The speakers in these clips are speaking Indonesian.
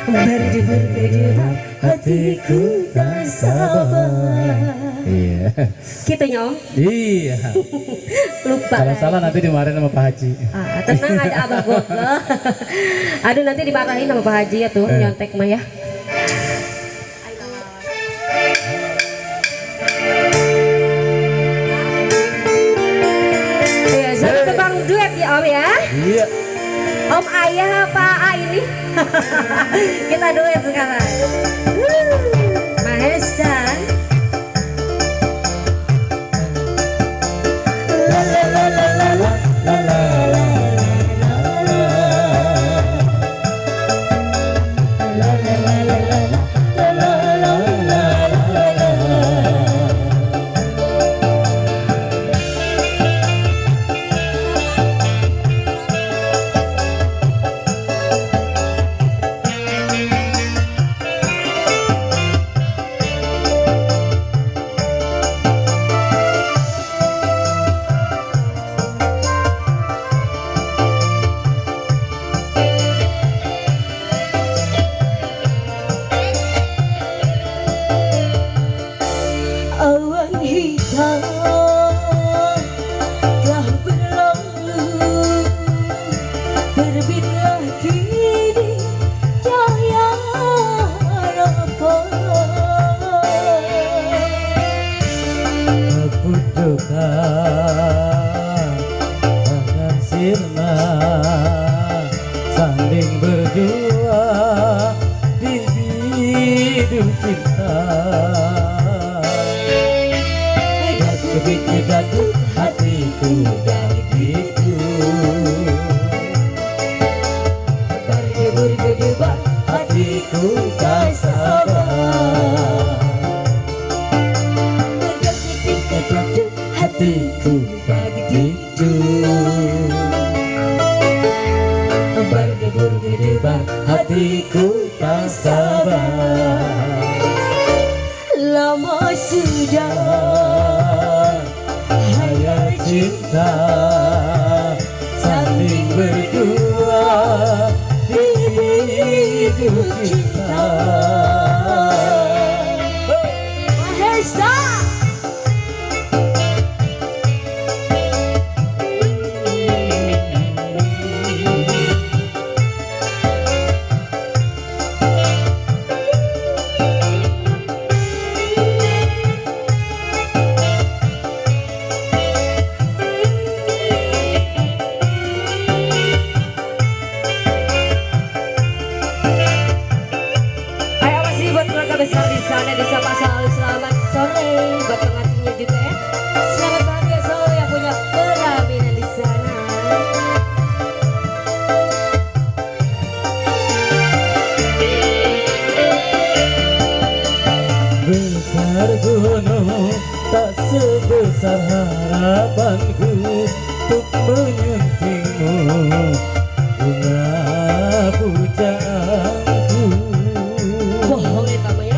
Berdebar hatiku tak sabar. Iya. Gitu nyong. Iya. Lupa. Kalau salah nanti dimarahin sama Pak Haji. Tenang aja abah gua. Aduh nanti dimarahin sama Pak Haji ya tuh nyontek mah ya. Iya, jadi tebang duet ya Om ya. Iya. Om Ayah Pak A ini. Kita duet sekarang. Mahesa. La la la la la la la la la terbitlah kini cahaya harapan. Butuhkan tangan sirna saling berdua di hidup cinta. Jatuh hatiku dari itu. Berdebar hatiku tak sabar. Jatuh hatiku dari itu. Berdebar hatiku tak sabar. Lama sudah hayal cinta saling berdua di hidup cinta. Mahesa. Besar di sana disapa selalu selamat sore buat pengantinnya juga ya. Selamat bahagia selalu yang punya pelaminan di sana. Besar gunung tak sebesar harapanku untuk menyentingmu bunga pujaanku. Bohong ya kamu ya.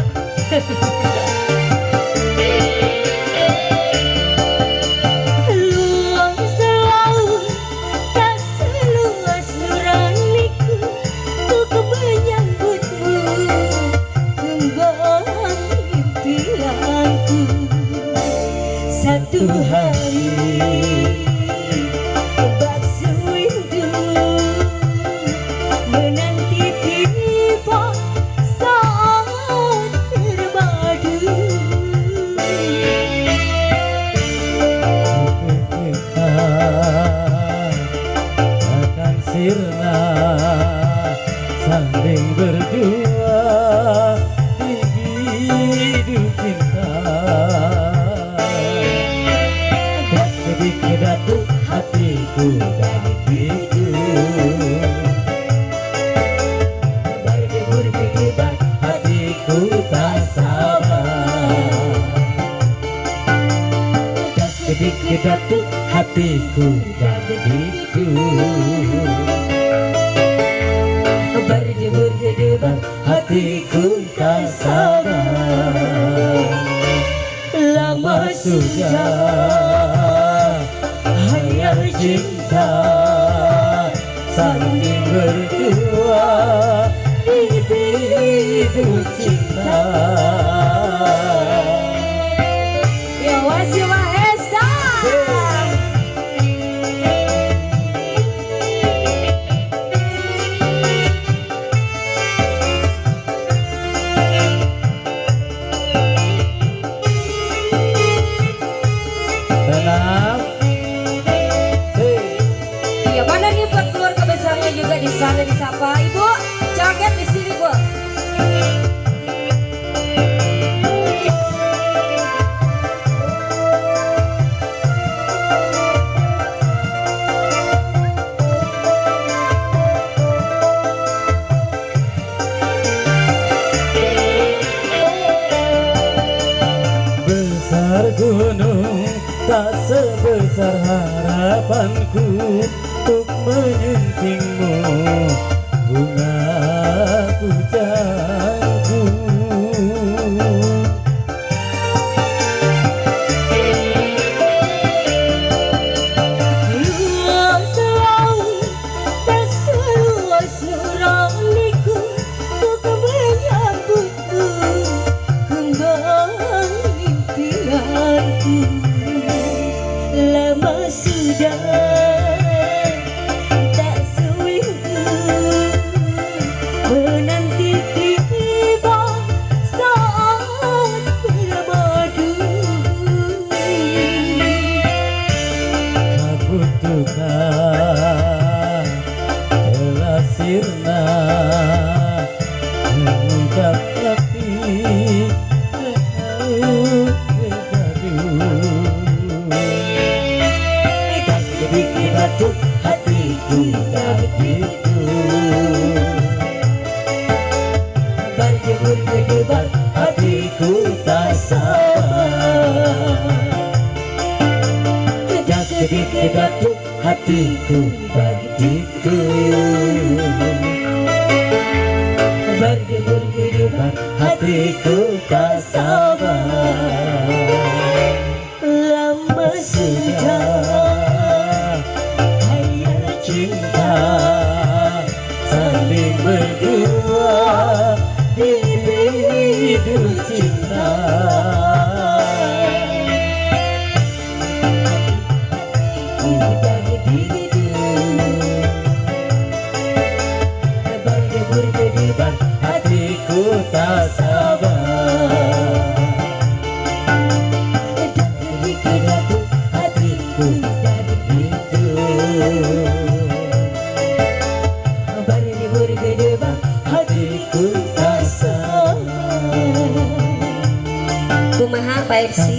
Luas laut tak seluas nuraniku untuk menyambutmu kembang impianku. Satu hari bakso rindu menanti tiba saat terpadu. Kita akan sirna saling berdua di hidup cinta. Sedikit jatuh hatiku dari itu. Berdebar hatiku tak sabar. Sedikit jatuh hatiku dari itu. Berdebar hatiku tak sabar. Lama sudah hayal cinta saling berdua di hidup cinta. Ya wasi Mahesa. Tenang. Ya mana nih buat keluarga besarnya juga di sana disapa Ibu. Jaket di sini Bu. Besar gunung tak sebesar harapanku untuk menyuntingmu, bunga pujaanku. Luas laut tak seluas nuraniku untuk menyambutku kembali impianku. Lama sudah tak seminggu menanti tiba saat bermadu. Kabut duka telah sirna, mengungkap api laut bergaduh. Tak sedikit batu hatiku tak begitu, berjemur berdebar hatiku tak sabar. Tak sedikit batu hatiku tak begitu, berjemur berdebar hatiku tak sabar. Lama Sudah hayal cinta saling berdua di hidup cinta. Udah begitu berdebar hatiku tak sabar. Tak sedikit batu hatiku tak begitu, berdebar hatiku tak sabar. Kumaha Pak Epsi?